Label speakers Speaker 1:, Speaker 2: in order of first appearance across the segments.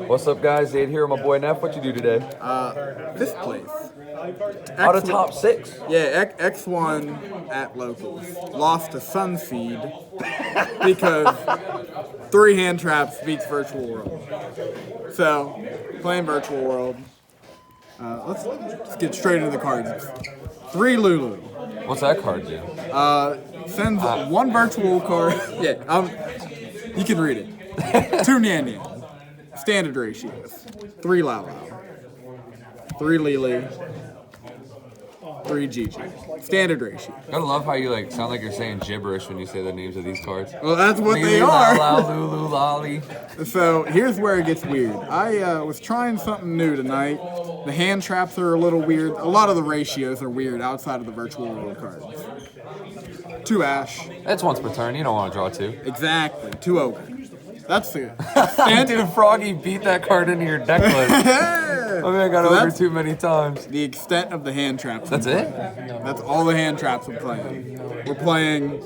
Speaker 1: What's up, guys? Zade here with my boy Neff. What you do today?
Speaker 2: Fifth place.
Speaker 1: Out of top 6.
Speaker 2: Yeah, X1 at locals. Lost to Sunseed because 3 hand traps beats Virtual World. So, playing Virtual World. Let's get straight into the cards. 3 Lulu.
Speaker 1: What's that card do?
Speaker 2: Sends 1 virtual card. You can read it. 2 Nian Nian. Standard ratios. 3 Lao Lao. 3 Lily. 3 Gigi. Standard ratio.
Speaker 1: Gotta love how you sound like you're saying gibberish when you say the names of these cards.
Speaker 2: Well, that's what
Speaker 1: Lily,
Speaker 2: they are.
Speaker 1: La, la, Lulu, Lolly.
Speaker 2: So here's where it gets weird. I was trying something new tonight. The hand traps are a little weird. A lot of the ratios are weird outside of the Virtual World cards. 2 Ash.
Speaker 1: That's once per turn. You don't want to draw 2.
Speaker 2: Exactly. 2 Ogre. That's it.
Speaker 1: Dude, Froggy beat that card into your deck list. I mean, I got
Speaker 2: So
Speaker 1: over
Speaker 2: that's-
Speaker 1: too many times.
Speaker 2: The extent of the hand traps.
Speaker 1: That's it?
Speaker 2: That's all the hand traps we're playing. We're playing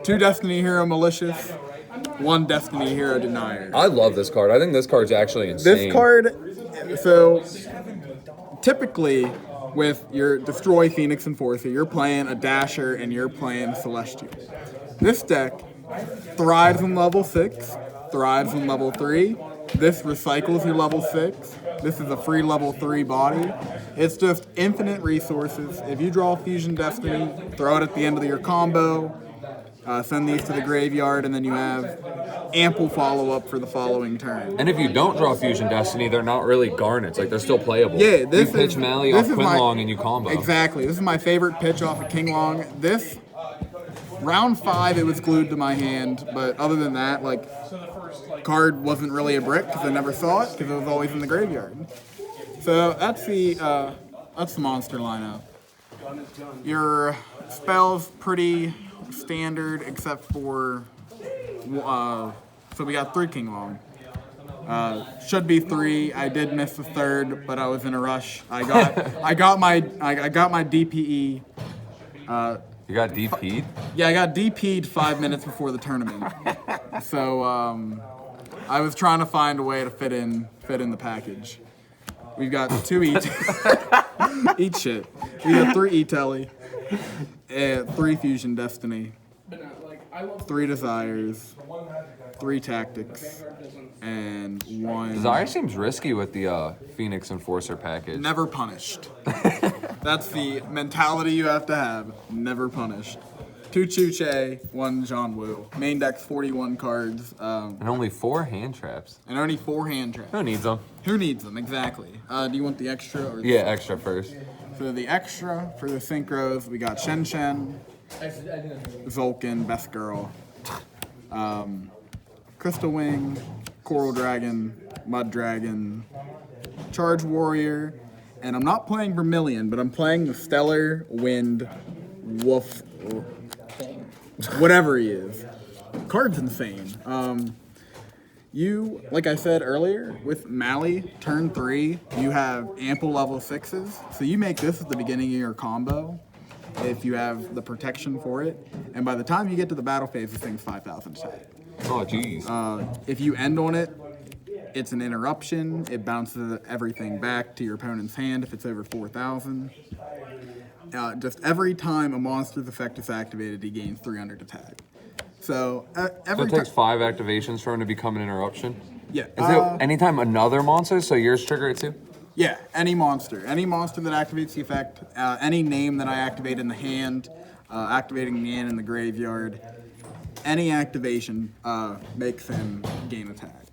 Speaker 2: 2 Destiny Hero Malicious, 1 Destiny Hero Denier.
Speaker 1: I love this card. I think this card's actually insane.
Speaker 2: This card, so typically with your Destroy Phoenix Enforcer, you're playing a Dasher and you're playing Celestial. This deck thrives in level 6, thrives in level 3. This recycles your level 6. This is a free level 3 body. It's just infinite resources. If you draw Fusion Destiny, throw it at the end of your combo, send these to the graveyard, and then you have ample follow-up for the following turn.
Speaker 1: And if you don't draw Fusion Destiny, they're not really garnets. They're still playable.
Speaker 2: Yeah, this
Speaker 1: you pitch
Speaker 2: is
Speaker 1: Mally
Speaker 2: this
Speaker 1: off
Speaker 2: is my-
Speaker 1: Quinlong and you combo.
Speaker 2: Exactly. This is my favorite pitch off of King Long. This round 5, it was glued to my hand, but other than that, card wasn't really a brick because I never saw it because it was always in the graveyard. So that's the monster lineup. Your spells pretty standard except for so we got 3 King Long. Should be 3. I did miss the 3rd, but I was in a rush. I got my DPE.
Speaker 1: You got DP'd?
Speaker 2: Yeah, I got DP'd 5 minutes before the tournament. So I was trying to find a way to fit in the package. We've got 2 eat shit. We got 3 E-Telly, 3 Fusion Destiny, 3 Desires, 3 Tactics, and 1.
Speaker 1: Desire seems risky with the Phoenix Enforcer package.
Speaker 2: Never punished. That's the mentality you have to have. Never punished. 2 Chuche, 1 John Woo. Main deck's 41 cards.
Speaker 1: And only 4 hand traps.
Speaker 2: And only 4 hand traps.
Speaker 1: Who needs them?
Speaker 2: Who needs them, exactly? Do you want the extra? Or
Speaker 1: Yeah, extra first.
Speaker 2: For the extra, for the synchros, we got Shen Shen, Zolkin, Best Girl, Crystal Wing, Coral Dragon, Mud Dragon, Charge Warrior, and I'm not playing Vermilion, but I'm playing the Stellar Wind Wolf, whatever he is. Card's insane. You, like I said earlier, with Mally, turn 3, you have ample level 6s. So you make this at the beginning of your combo, if you have the protection for it. And by the time you get to the battle phase, this thing's 5,000 attack.
Speaker 1: Oh, jeez.
Speaker 2: If you end on it, it's an interruption. It bounces everything back to your opponent's hand if it's over 4,000. Just every time a monster's effect is activated, he gains 300 attack. So
Speaker 1: So
Speaker 2: every
Speaker 1: it takes 5 activations for him to become an interruption?
Speaker 2: yeah,
Speaker 1: Is it anytime another monster, so yours trigger it too?
Speaker 2: yeah, any monster that activates the effect, any name that I activate in the hand, activating the hand in the graveyard, any activation makes him gain attack.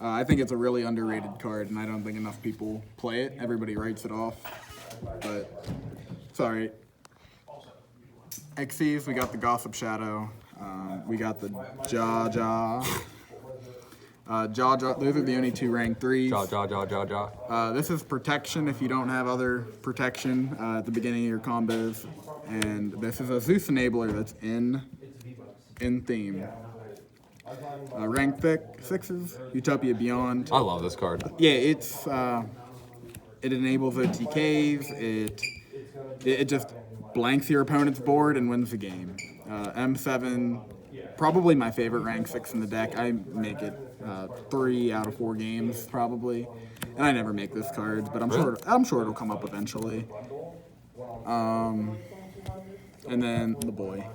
Speaker 2: I think it's a really underrated card, and I don't think enough people play it. Everybody writes it off, but it's all right. Xyz, we got the Gossip Shadow. We got the Jaw. Jaw, those are the only 2 rank 3s.
Speaker 1: Jaw.
Speaker 2: This is protection if you don't have other protection at the beginning of your combos. And this is a Zeus enabler that's in theme. Rank 6s, Utopia Beyond.
Speaker 1: I love this card.
Speaker 2: Yeah, it's it enables OTKs. It just blanks your opponent's board and wins the game. M7, probably my favorite rank 6 in the deck. I make it 3 out of 4 games probably. And I never make this card, but I'm sure it'll come up eventually. And then the boy.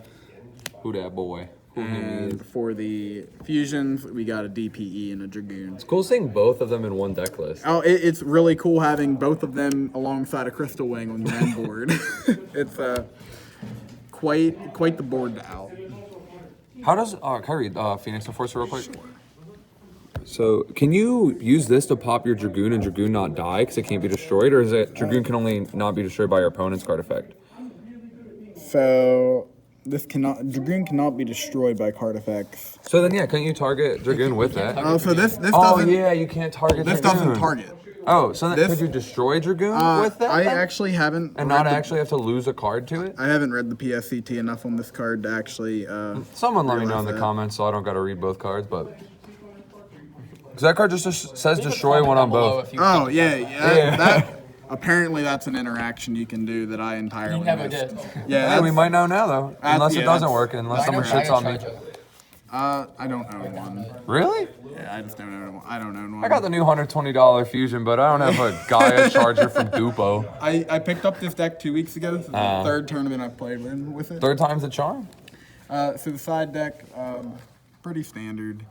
Speaker 1: Who that boy?
Speaker 2: And for the fusions, we got a DPE and a Dragoon.
Speaker 1: Cool seeing both of them in one deck list.
Speaker 2: Oh, it's really cool having both of them alongside a Crystal Wing on your end board. It's quite the board to out.
Speaker 1: How does, can I read Phoenix Enforcer real quick? So, can you use this to pop your Dragoon and Dragoon not die because it can't be destroyed? Or is it Dragoon can only not be destroyed by your opponent's card effect?
Speaker 2: So, Dragoon cannot be destroyed by card effects.
Speaker 1: So then, yeah, couldn't you target Dragoon with that?
Speaker 2: Oh, so this
Speaker 1: Oh,
Speaker 2: doesn't...
Speaker 1: yeah, you can't target
Speaker 2: This
Speaker 1: Dragoon.
Speaker 2: doesn't target.
Speaker 1: Oh, so then,
Speaker 2: This-
Speaker 1: could you destroy Dragoon with that?
Speaker 2: I
Speaker 1: then?
Speaker 2: actually haven't...
Speaker 1: And
Speaker 2: read
Speaker 1: not
Speaker 2: the-
Speaker 1: actually have to lose a card to it?
Speaker 2: I haven't read the PSCT enough on this card to actually...
Speaker 1: Someone let me know
Speaker 2: realize
Speaker 1: in the
Speaker 2: that.
Speaker 1: comments so I don't got to read both cards, but... Because that card just says destroy one on both.
Speaker 2: Oh, yeah. That, apparently that's an interaction you can do that I entirely
Speaker 3: never
Speaker 2: missed.
Speaker 3: did.
Speaker 2: Yeah,
Speaker 1: Yeah, we might know now, though. Unless it
Speaker 2: yeah,
Speaker 1: doesn't
Speaker 2: that's-
Speaker 1: work, unless someone
Speaker 3: Dragon
Speaker 1: shits on me.
Speaker 3: Charger.
Speaker 2: I don't own one.
Speaker 1: Really?
Speaker 2: Yeah, I just don't own one. I don't own one.
Speaker 1: I got the new $120 Fusion, but I don't have a Gaia Charger from Dupo.
Speaker 2: I picked up this deck 2 weeks ago. This is the third tournament I've played with it.
Speaker 1: Third time's the charm.
Speaker 2: So the side deck, pretty standard.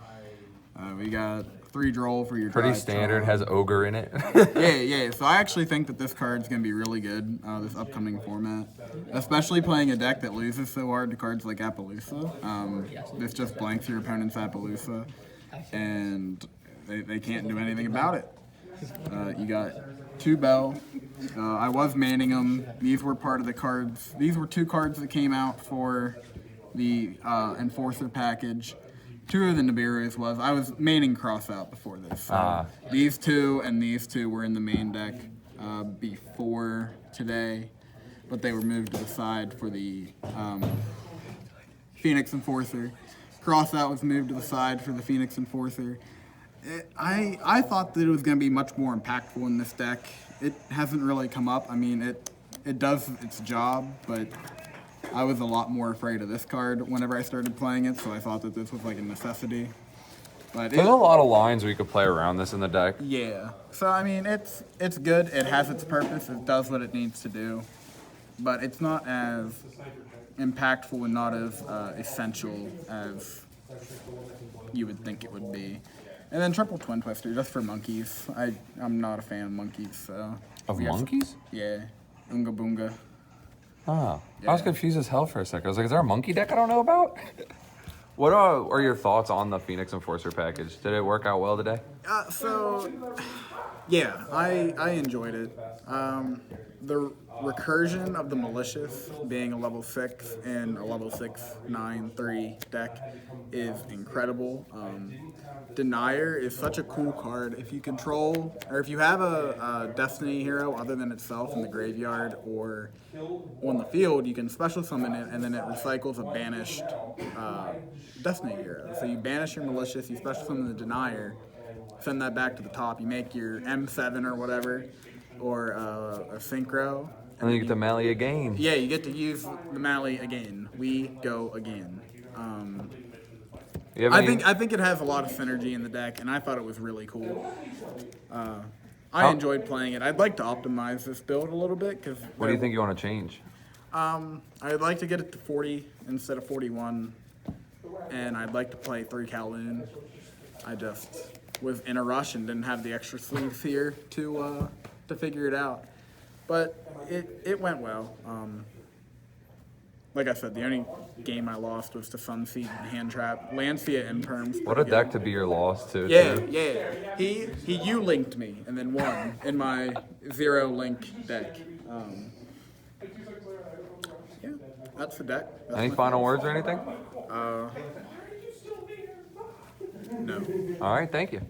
Speaker 2: We got 3 droll for your
Speaker 1: Pretty
Speaker 2: drive
Speaker 1: standard,
Speaker 2: charm.
Speaker 1: has Ogre in it.
Speaker 2: Yeah. So I actually think that this card's gonna be really good, this upcoming format. Especially playing a deck that loses so hard to cards like Appaloosa. This just blanks your opponent's Appaloosa, and they can't do anything about it. You got 2 Bell. I was manning them. These were part of the cards. These were 2 cards that came out for the Enforcer package. 2 of the Nibiru's was. I was manning cross out before this. So these 2 and these 2 were in the main deck before today, but they were moved to the side for the Phoenix Enforcer. Cross out was moved to the side for the Phoenix Enforcer. I thought that it was going to be much more impactful in this deck. It hasn't really come up. I mean, it does its job, but I was a lot more afraid of this card whenever I started playing it, so I thought that this was like a necessity. But
Speaker 1: There's a lot of lines where you could play around this in the deck.
Speaker 2: yeah. So I mean, it's good. It has its purpose. It does what it needs to do, but it's not as impactful and not as essential as you would think it would be. And then triple twin twister just for monkeys. I'm not a fan of monkeys, so.
Speaker 1: Of
Speaker 2: we have-
Speaker 1: monkeys?
Speaker 2: Yeah. Unga boonga.
Speaker 1: Oh. I was confused as hell for a second. I was like, is there a monkey deck I don't know about? What are your thoughts on the Phoenix Enforcer package? Did it work out well today?
Speaker 2: Yeah, I enjoyed it. The recursion of the Malicious being a level 6 and a level 6/9/3 deck is incredible. Denier is such a cool card. If you control, or if you have a Destiny hero other than itself in the graveyard or on the field, you can special summon it and then it recycles a banished Destiny hero. So you banish your Malicious, you special summon the Denier, send that back to the top. You make your M7 or whatever, or a Synchro.
Speaker 1: And then you get the melee again.
Speaker 2: Yeah, you get to use the Mally again. We go again.
Speaker 1: You have
Speaker 2: I
Speaker 1: any-
Speaker 2: think it has a lot of synergy in the deck, and I thought it was really cool. I enjoyed playing it. I'd like to optimize this build a little bit because.
Speaker 1: What do you think you want to change?
Speaker 2: I'd like to get it to 40 instead of 41, and I'd like to play 3 Kowloon. I just was in a rush and didn't have the extra sleeves here to figure it out, but it went well. Like I said, the only game I lost was to Sunseed and Hand Trap. Lancia Imperms.
Speaker 1: What a deck to be your loss to.
Speaker 2: Yeah,
Speaker 1: too.
Speaker 2: yeah. He U-linked me and then won in my 0 link deck. Yeah, that's the deck. That's
Speaker 1: Any
Speaker 2: my-
Speaker 1: final words or anything?
Speaker 2: No.
Speaker 1: All right, thank you.